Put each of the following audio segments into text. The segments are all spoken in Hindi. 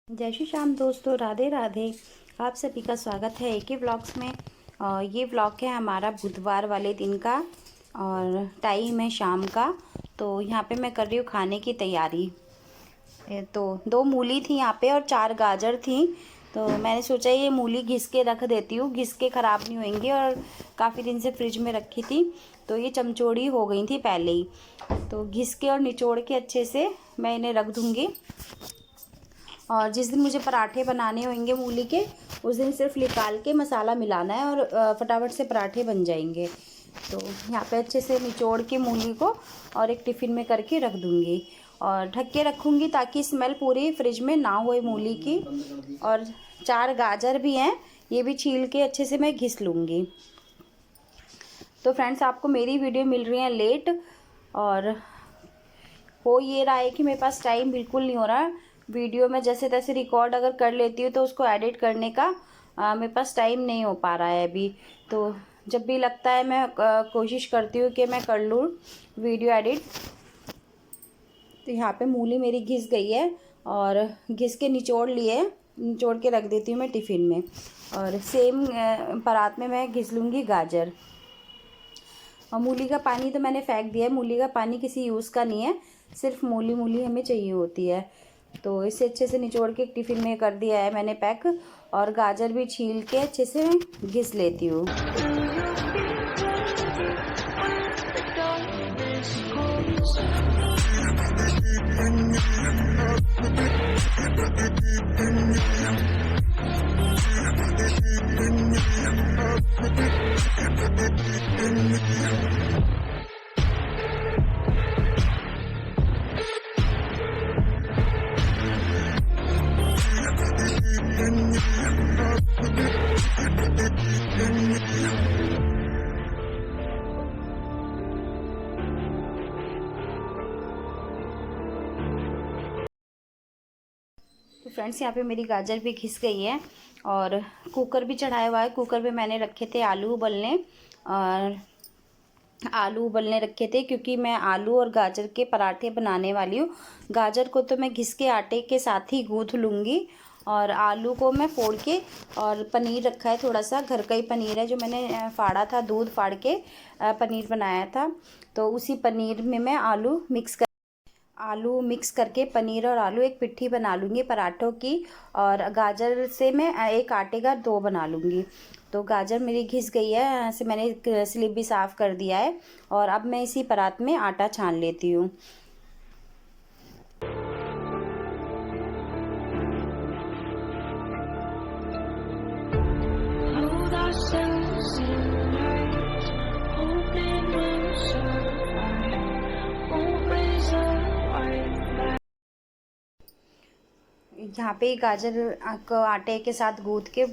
जय श्री श्याम दोस्तों, राधे राधे। आप सभी का स्वागत है एक ही व्लॉग्स में। और ये व्लॉग है हमारा बुधवार वाले दिन का और टाइम है शाम का। तो यहाँ पे मैं कर रही हूँ खाने की तैयारी। तो 2 मूली थी यहाँ पे और 4 गाजर थी। तो मैंने सोचा ये मूली घिस के रख देती हूँ, घिस के ख़राब नहीं होंगी और काफ़ी दिन से फ्रिज में रखी थी तो ये चमचोड़ी हो गई थी पहले ही। तो घिस के और निचोड़ के अच्छे से मैं इन्हें रख दूँगी। और जिस दिन मुझे पराठे बनाने होंगे मूली के, उस दिन सिर्फ निकाल के मसाला मिलाना है और फटाफट से पराठे बन जाएंगे। तो यहाँ पे अच्छे से निचोड़ के मूली को और एक टिफ़िन में करके रख दूँगी और ढक के रखूँगी ताकि स्मेल पूरी फ्रिज में ना होए मूली की। और 4 गाजर भी हैं, ये भी छील के अच्छे से मैं घिस लूँगी। तो फ्रेंड्स, आपको मेरी वीडियो मिल रही है लेट और हो ये रहा है कि मेरे पास टाइम बिल्कुल नहीं हो रहा। वीडियो में जैसे तैसे रिकॉर्ड अगर कर लेती हूँ तो उसको एडिट करने का मेरे पास टाइम नहीं हो पा रहा है अभी। तो जब भी लगता है मैं कोशिश करती हूँ कि मैं कर लूँ वीडियो एडिट। तो यहाँ पे मूली मेरी घिस गई है और घिस के निचोड़ लिए, निचोड़ के रख देती हूँ मैं टिफ़िन में। और सेम परात में मैं घिस लूँगी गाजर। और मूली का पानी तो मैंने फेंक दिया है, मूली का पानी किसी यूज़ का नहीं है, सिर्फ मूली हमें चाहिए होती है। तो इसे अच्छे से निचोड़ के एक टिफ़िन में कर दिया है मैंने पैक। और गाजर भी छील के अच्छे से घिस लेती हूँ। तो फ्रेंड्स, यहाँ पे मेरी गाजर भी घिस गई है और कुकर भी चढ़ाया हुआ है। कुकर पे मैंने रखे थे आलू उबलने, और आलू उबलने रखे थे क्योंकि मैं आलू और गाजर के पराठे बनाने वाली हूँ। गाजर को तो मैं घिस के आटे के साथ ही गूँथ लूँगी और आलू को मैं फोड़ के, और पनीर रखा है थोड़ा सा, घर का ही पनीर है जो मैंने फाड़ा था, दूध फाड़ के पनीर बनाया था। तो उसी पनीर में मैं आलू मिक्स करके पनीर और आलू एक पिट्ठी बना लूँगी पराठों की। और गाजर से मैं एक आटे का डो बना लूँगी। तो गाजर मेरी घिस गई है, यहाँ से मैंने स्लिप भी साफ़ कर दिया है। और अब मैं इसी परात में आटा छान लेती हूँ। यहाँ पे गाजर को आटे के साथ गूँथ के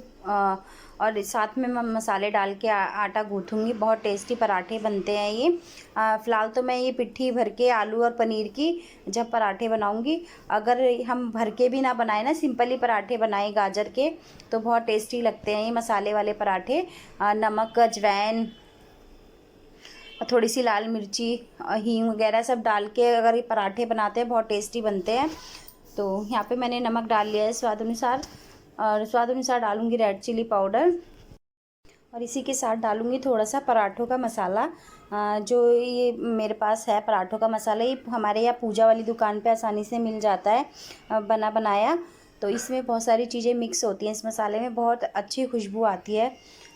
और साथ में मैं मसाले डाल के आटा गूँथूँगी। बहुत टेस्टी पराठे बनते हैं ये। फ़िलहाल तो मैं ये पिट्ठी भर के आलू और पनीर की जब पराठे बनाऊँगी, अगर हम भर के भी ना बनाए ना, सिंपली पराठे बनाए गाजर के, तो बहुत टेस्टी लगते हैं ये मसाले वाले पराठे। नमक, अजवाइन, थोड़ी सी लाल मिर्ची, हींग वगैरह सब डाल के अगर ये पराठे बनाते हैं बहुत टेस्टी बनते हैं। तो यहाँ पे मैंने नमक डाल लिया है स्वाद अनुसार, और स्वाद अनुसार डालूँगी रेड चिली पाउडर। और इसी के साथ डालूँगी थोड़ा सा पराठों का मसाला। जो ये मेरे पास है पराठों का मसाला, ये हमारे यहाँ पूजा वाली दुकान पे आसानी से मिल जाता है बना बनाया। तो इसमें बहुत सारी चीज़ें मिक्स होती हैं, इस मसाले में बहुत अच्छी खुशबू आती है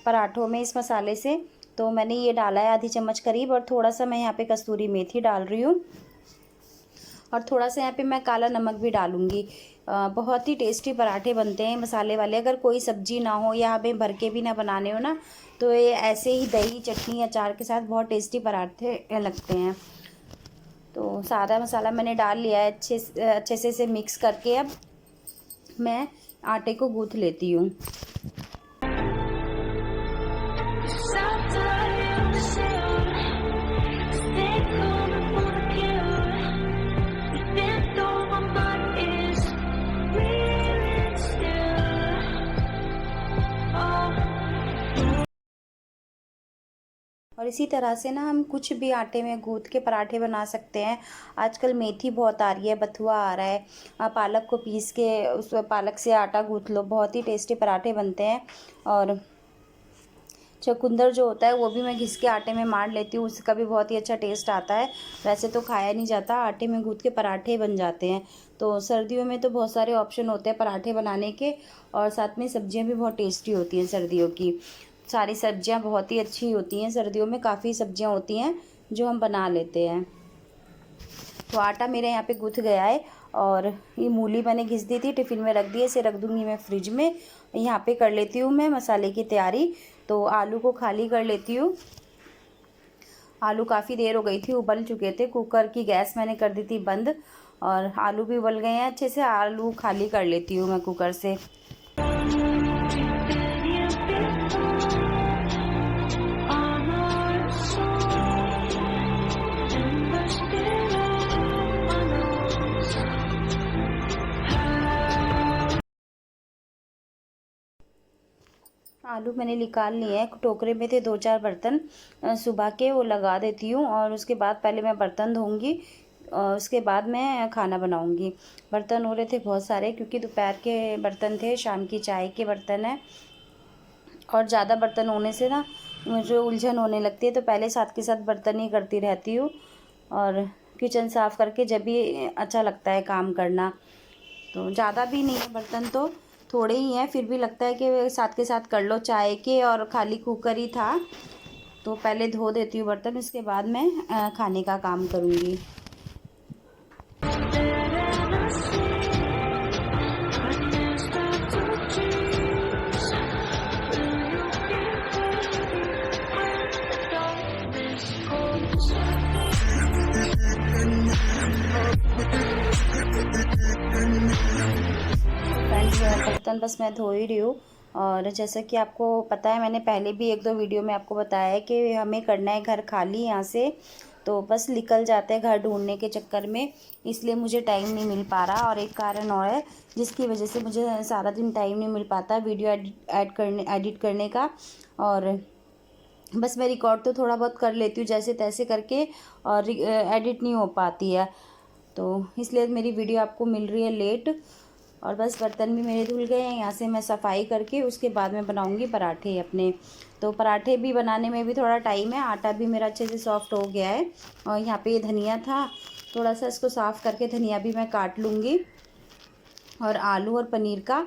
पराठों में इस मसाले से। तो मैंने ये डाला है आधी चम्मच करीब, और थोड़ा सा मैं यहाँ पे कस्तूरी मेथी डाल रही हूँ, और थोड़ा सा यहाँ पे मैं काला नमक भी डालूँगी। बहुत ही टेस्टी पराठे बनते हैं मसाले वाले। अगर कोई सब्जी ना हो या हमें भर के भी ना बनाने हो ना, तो ये ऐसे ही दही, चटनी, अचार के साथ बहुत टेस्टी पराठे लगते हैं। तो सारा मसाला मैंने डाल लिया है, अच्छे से इसे मिक्स करके अब मैं आटे को गूँथ लेती हूँ। और और इसी तरह से ना हम कुछ भी आटे में गूँथ के पराठे बना सकते हैं। आजकल मेथी बहुत आ रही है, बथुआ आ रहा है, पालक को पीस के उस पालक से आटा गूँथ लो, बहुत ही टेस्टी पराठे बनते हैं। और चुकंदर जो होता है वो भी मैं घिस के आटे में मार लेती हूँ, उसका भी बहुत ही अच्छा टेस्ट आता है। वैसे तो खाया नहीं जाता, आटे में गूँथ के पराठे बन जाते हैं। तो सर्दियों में तो बहुत सारे ऑप्शन होते हैं पराठे बनाने के, और साथ में सब्जियां भी बहुत टेस्टी होती हैं सर्दियों की। सारी सब्जियां बहुत ही अच्छी होती हैं, सर्दियों में काफ़ी सब्जियां होती हैं जो हम बना लेते हैं। तो आटा मेरे यहाँ पे गूँथ गया है, और ये मूली मैंने घिस दी थी, टिफ़िन में रख दी है, इसे रख दूँगी मैं फ्रिज में। यहाँ पे कर लेती हूँ मैं मसाले की तैयारी। तो आलू को खाली कर लेती हूँ। आलू काफ़ी देर हो गई थी, उबल चुके थे, कुकर की गैस मैंने कर दी थी बंद, और आलू भी उबल गए हैं अच्छे से। आलू खाली कर लेती हूँ मैं कुकर से। आलू मैंने निकाल लिए हैं, टोकरे में थे 2-4 बर्तन सुबह के, वो लगा देती हूँ। और उसके बाद पहले मैं बर्तन धोऊंगी, उसके बाद मैं खाना बनाऊंगी। बर्तन हो रहे थे बहुत सारे, क्योंकि दोपहर के बर्तन थे, शाम की चाय के बर्तन है। और ज़्यादा बर्तन होने से ना मुझे उलझन होने लगती है, तो पहले साथ के साथ बर्तन ही करती रहती हूँ। और किचन साफ़ करके जब भी अच्छा लगता है काम करना। तो ज़्यादा भी नहीं है बर्तन, तो थोड़े ही हैं, फिर भी लगता है कि साथ के साथ कर लो। चाय के और खाली कुकर ही था, तो पहले धो देती हूँ बर्तन, उसके बाद मैं खाने का काम करूँगी। फ्रेंड्स, बर्तन बस मैं धो ही रही हूँ। और जैसा कि आपको पता है, मैंने पहले भी 1-2 वीडियो में आपको बताया है कि हमें करना है घर खाली यहाँ से, तो बस निकल जाते हैं घर ढूंढने के चक्कर में, इसलिए मुझे टाइम नहीं मिल पा रहा। और एक कारण और है जिसकी वजह से मुझे सारा दिन टाइम नहीं मिल पाता वीडियो एडिट करने का। और बस मैं रिकॉर्ड तो थोड़ा बहुत कर लेती हूँ जैसे तैसे करके, और एडिट नहीं हो पाती है, तो इसलिए मेरी वीडियो आपको मिल रही है लेट। और बस बर्तन भी मेरे धुल गए हैं, यहाँ से मैं सफाई करके उसके बाद में बनाऊंगी पराठे अपने। तो पराठे भी बनाने में भी थोड़ा टाइम है, आटा भी मेरा अच्छे से सॉफ्ट हो गया है। और यहाँ पे ये धनिया था, थोड़ा सा इसको साफ़ करके धनिया भी मैं काट लूँगी। और आलू और पनीर का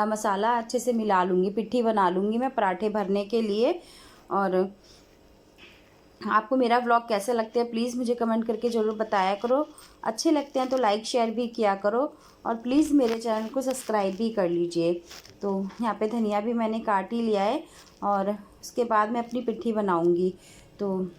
मसाला अच्छे से मिला लूँगी, पिट्ठी बना लूँगी मैं पराठे भरने के लिए। और आपको मेरा व्लॉग कैसे लगते हैं प्लीज़ मुझे कमेंट करके ज़रूर बताया करो। अच्छे लगते हैं तो लाइक शेयर भी किया करो, और प्लीज़ मेरे चैनल को सब्सक्राइब भी कर लीजिए। तो यहाँ पे धनिया भी मैंने काट ही लिया है, और उसके बाद मैं अपनी पिट्ठी बनाऊँगी। तो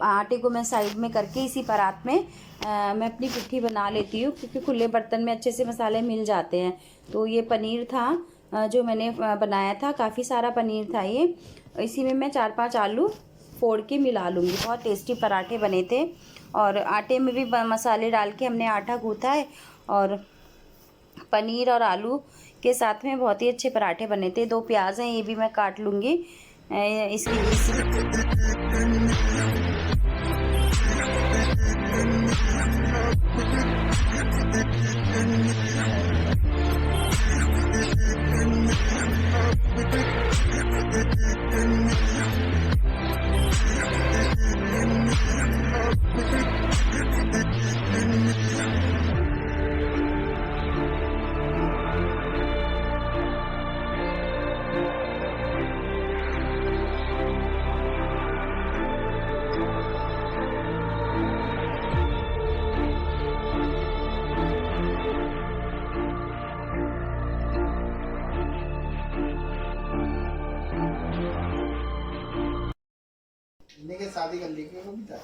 आटे को मैं साइड में करके इसी परात में मैं अपनी पिट्ठी बना लेती हूँ, क्योंकि खुले बर्तन में अच्छे से मसाले मिल जाते हैं। तो ये पनीर था जो मैंने बनाया था, काफ़ी सारा पनीर था ये। इसी में मैं 4-5 आलू फोड़ के मिला लूँगी। बहुत टेस्टी पराठे बने थे, और आटे में भी मसाले डाल के हमने आटा गूँथा है, और पनीर और आलू के साथ में बहुत ही अच्छे पराठे बने थे। 2 प्याज हैं, ये भी मैं काट लूँगी इसकी। शादी कर ली क्यों भी था?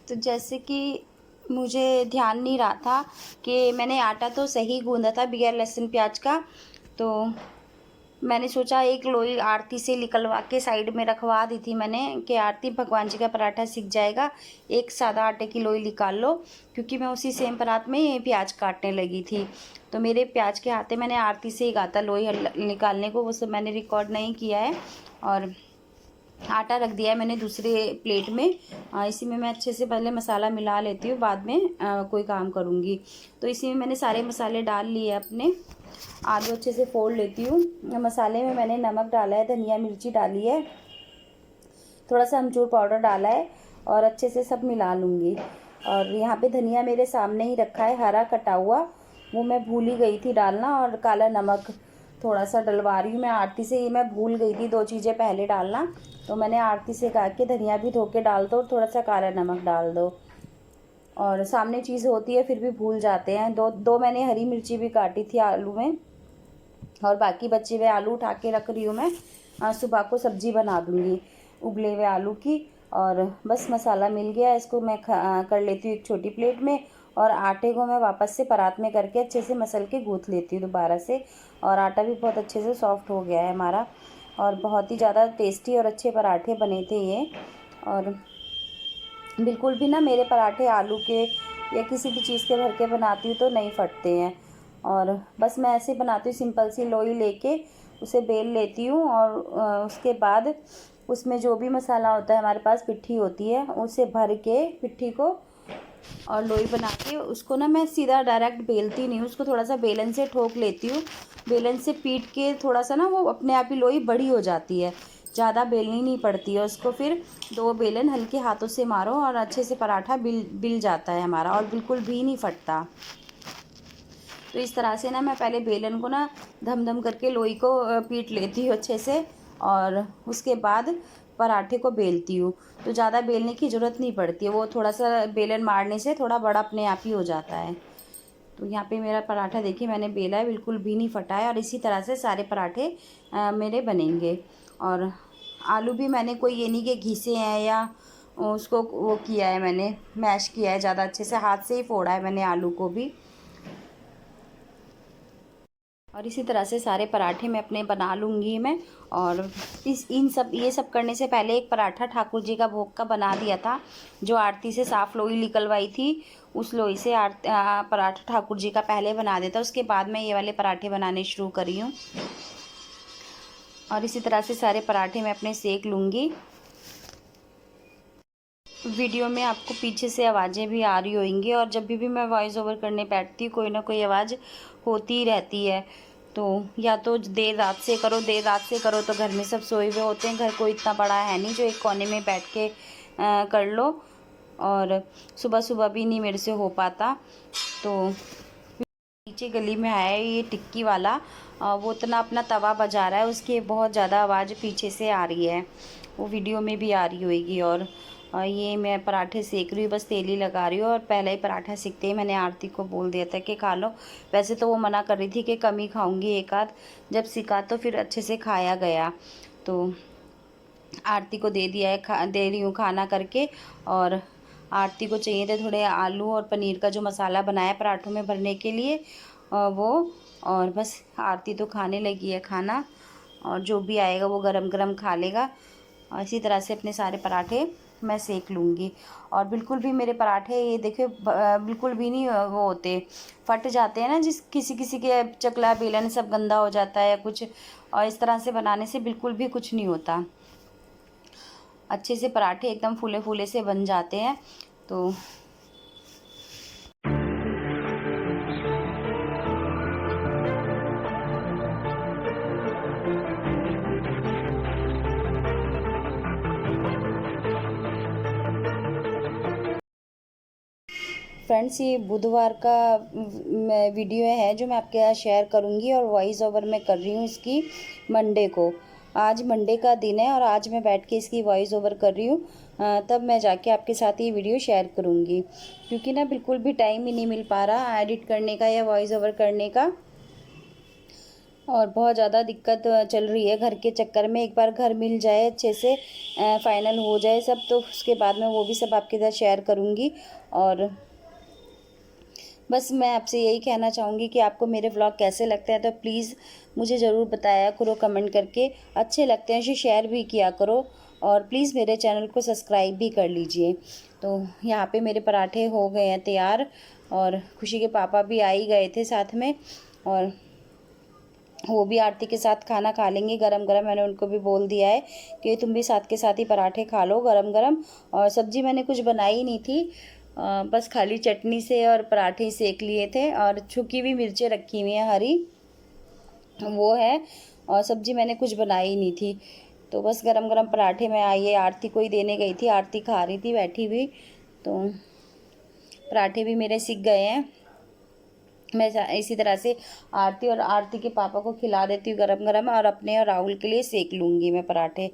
तो जैसे कि मुझे ध्यान नहीं रहा था कि मैंने आटा तो सही गूंदा था बगैर लहसुन प्याज का, तो मैंने सोचा एक लोई आरती से निकलवा के साइड में रखवा दी थी मैंने कि आरती भगवान जी का पराठा सीख जाएगा, एक सादा आटे की लोई निकाल लो। क्योंकि मैं उसी सेम परात में प्याज काटने लगी थी, तो मेरे प्याज के हाथे मैंने आरती से ही कहा था लोई निकालने को, वो सब मैंने रिकॉर्ड नहीं किया है। और आटा रख दिया है मैंने दूसरे प्लेट में। इसी में मैं अच्छे से पहले मसाला मिला लेती हूँ, बाद में कोई काम करूँगी। तो इसी में मैंने सारे मसाले डाल लिए अपने। आलू अच्छे से फोड़ लेती हूँ। मसाले में मैंने नमक डाला है, धनिया मिर्ची डाली है, थोड़ा सा अमचूर पाउडर डाला है और अच्छे से सब मिला लूँगी। और यहाँ पे धनिया मेरे सामने ही रखा है हरा कटा हुआ, वो मैं भूल ही गई थी डालना। और काला नमक थोड़ा सा डलवा रही हूँ मैं आरती से, ये मैं भूल गई थी 2 चीज़ें पहले डालना। तो मैंने आरती से कहा कि धनिया भी धो के डाल दो और थोड़ा सा काला नमक डाल दो। और सामने चीज़ होती है फिर भी भूल जाते हैं। दो मैंने हरी मिर्ची भी काटी थी आलू में, और बाकी बचे हुए आलू उठा के रख रही हूँ मैं। सुबह को सब्जी बना दूँगी उबले हुए आलू की। और बस मसाला मिल गया, इसको मैं कर लेती हूँ एक छोटी प्लेट में। और आटे को मैं वापस से परात में करके अच्छे से मसल के गूँथ लेती हूँ दोबारा से। और आटा भी बहुत अच्छे से सॉफ्ट हो गया है हमारा, और बहुत ही ज़्यादा टेस्टी और अच्छे पराठे बने थे ये। और बिल्कुल भी ना मेरे पराठे आलू के या किसी भी चीज़ के भर के बनाती हूँ तो नहीं फटते हैं। और बस मैं ऐसे बनाती हूँ, सिंपल सी लोई लेके उसे बेल लेती हूँ। और उसके बाद उसमें जो भी मसाला होता है हमारे पास, पिट्ठी होती है, उसे भर के पिट्ठी को और लोई बना के उसको ना मैं सीधा डायरेक्ट बेलती नहीं हूँ, उसको थोड़ा सा बेलन से ठोक लेती हूँ। बेलन से पीट के थोड़ा सा ना वो अपने आप ही लोई बड़ी हो जाती है, ज़्यादा बेलनी नहीं पड़ती है उसको। फिर 2 बेलन हल्के हाथों से मारो और अच्छे से पराठा बिल जाता है हमारा, और बिल्कुल भी नहीं फटता। तो इस तरह से ना मैं पहले बेलन को ना धम धम करके लोई को पीट लेती हूँ अच्छे से, और उसके बाद पराठे को बेलती हूँ। तो ज़्यादा बेलने की ज़रूरत नहीं पड़ती है, वो थोड़ा सा बेलन मारने से थोड़ा बड़ा अपने आप ही हो जाता है। तो यहाँ पे मेरा पराठा देखिए मैंने बेला है, बिल्कुल भी नहीं फटा है। और इसी तरह से सारे पराठे मेरे बनेंगे। और आलू भी मैंने कोई ये नहीं कि घिसे हैं या उसको वो किया है, मैंने मैश किया है ज़्यादा, अच्छे से हाथ से ही फोड़ा है मैंने आलू को भी। और इसी तरह से सारे पराठे मैं अपने बना लूँगी मैं। और ये सब करने से पहले एक पराठा ठाकुर जी का भोग का बना दिया था, जो आरती से साफ लोई निकलवाई थी, उस लोई से पराठा ठाकुर जी का पहले बना देता, उसके बाद मैं ये वाले पराठे बनाने शुरू करी हूँ। और इसी तरह से सारे पराठे मैं अपने सेक लूँगी। वीडियो में आपको पीछे से आवाज़ें भी आ रही होंगी, और जब भी मैं वॉइस ओवर करने बैठती हूँ कोई ना कोई आवाज़ होती ही रहती है। तो या तो देर रात से करो तो घर में सब सोए हुए होते हैं, घर कोई इतना बड़ा है नहीं जो एक कोने में बैठ के कर लो। और सुबह सुबह भी नहीं मेरे से हो पाता। तो नीचे गली में आया है ये टिक्की वाला, वो इतना अपना तवा बजा रहा है, उसकी बहुत ज़्यादा आवाज़ पीछे से आ रही है, वो वीडियो में भी आ रही होगी। और ये मैं पराठे सेक रही हूँ, बस तेल ही लगा रही हूँ। और पहले ही पराठा सेकते ही मैंने आरती को बोल दिया था कि खा लो। वैसे तो वो मना कर रही थी कि कम ही खाऊंगी एक आध, जब सीखा तो फिर अच्छे से खाया गया। तो आरती को दे दिया है, दे रही हूँ खाना करके। और आरती को चाहिए थे थोड़े आलू और पनीर का जो मसाला बनाया पराठों में भरने के लिए, वो। और बस आरती तो खाने लगी है खाना, और जो भी आएगा वो गरम गरम खा लेगा। और इसी तरह से अपने सारे पराठे मैं सेक लूँगी। और बिल्कुल भी मेरे पराठे ये देखिए बिल्कुल भी नहीं वो होते, फट जाते हैं ना, किसी किसी के चकला बेलन सब गंदा हो जाता है या कुछ। और इस तरह से बनाने से बिल्कुल भी कुछ नहीं होता, अच्छे से पराठे एकदम फूले फूले से बन जाते हैं। तो फ्रेंड्स, ये बुधवार का वीडियो है जो मैं आपके साथ शेयर करूंगी, और वॉइस ओवर मैं कर रही हूँ इसकी मंडे को। आज मंडे का दिन है और आज मैं बैठ के इसकी वॉइस ओवर कर रही हूँ, तब मैं जाके आपके साथ ये वीडियो शेयर करूँगी। क्योंकि ना बिल्कुल भी टाइम ही नहीं मिल पा रहा एडिट करने का या वॉइस ओवर करने का, और बहुत ज़्यादा दिक्कत चल रही है घर के चक्कर में। एक बार घर मिल जाए अच्छे से, फाइनल हो जाए सब, तो उसके बाद मैं वो भी सब आपके साथ शेयर करूँगी। और बस मैं आपसे यही कहना चाहूँगी कि आपको मेरे व्लॉग कैसे लगते हैं तो प्लीज़ मुझे ज़रूर बताया करो कमेंट करके। अच्छे लगते हैं तो शेयर भी किया करो, और प्लीज़ मेरे चैनल को सब्सक्राइब भी कर लीजिए। तो यहाँ पे मेरे पराठे हो गए हैं तैयार, और खुशी के पापा भी आ ही गए थे साथ में। और वो भी आरती के साथ खाना खा लेंगे गरम गरम। मैंने उनको भी बोल दिया है कि तुम भी साथ के साथ ही पराठे खा लो गरम गरम। और सब्जी मैंने कुछ बनाई नहीं थी, बस खाली चटनी से और पराठे ही सेक लिए थे, और सूखी हुई मिर्चें रखी हुई हैं हरी, वो है। और सब्जी मैंने कुछ बनाई नहीं थी, तो बस गरम गरम पराठे में आई है। आरती को ही देने गई थी, आरती खा रही थी बैठी हुई, तो पराठे भी मेरे सिक गए हैं। मैं इसी तरह से आरती और आरती के पापा को खिला देती हूँ गरम गरम, और अपने और राहुल के लिए सेक लूँगी मैं पराठे।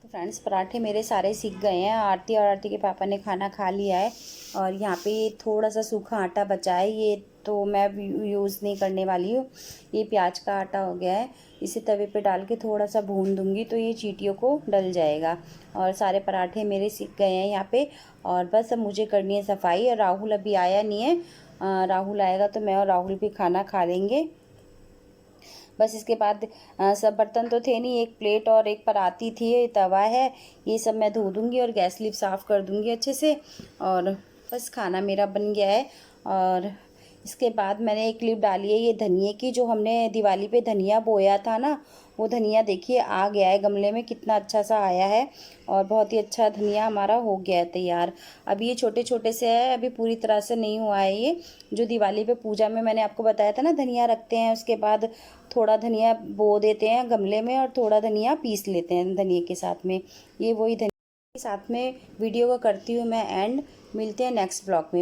फ्रेंड्स, पराठे मेरे सारे सीख गए हैं। आरती और आरती के पापा ने खाना खा लिया है, और यहाँ पे थोड़ा सा सूखा आटा बचा है, ये तो मैं यूज़ नहीं करने वाली हूँ। ये प्याज का आटा हो गया है, इसे तवे पे डाल के थोड़ा सा भून दूँगी तो ये चींटियों को डल जाएगा। और सारे पराठे मेरे सीख गए हैं यहाँ पे, और बस अब मुझे करनी है सफाई। और राहुल अभी आया नहीं है, राहुल आएगा तो मैं और राहुल भी खाना खा लेंगे। बस इसके बाद सब बर्तन तो थे नहीं, एक प्लेट और एक पराती थी, तवा है, ये सब मैं धो दूँगी और गैस लीव साफ़ कर दूँगी अच्छे से। और बस खाना मेरा बन गया है। और इसके बाद मैंने एक क्लिप डाली है ये धनिए की, जो हमने दिवाली पे धनिया बोया था ना, वो धनिया देखिए आ गया है गमले में, कितना अच्छा सा आया है, और बहुत ही अच्छा धनिया हमारा हो गया है तैयार। अभी ये छोटे छोटे से है, अभी पूरी तरह से नहीं हुआ है ये। जो दिवाली पे पूजा में मैंने आपको बताया था ना, धनिया रखते हैं, उसके बाद थोड़ा धनिया बो देते हैं गमले में और थोड़ा धनिया पीस लेते हैं धनिए के साथ में, ये वही धनिया के साथ में। वीडियो को करती हूँ मैं एंड, मिलते हैं नेक्स्ट ब्लॉग में।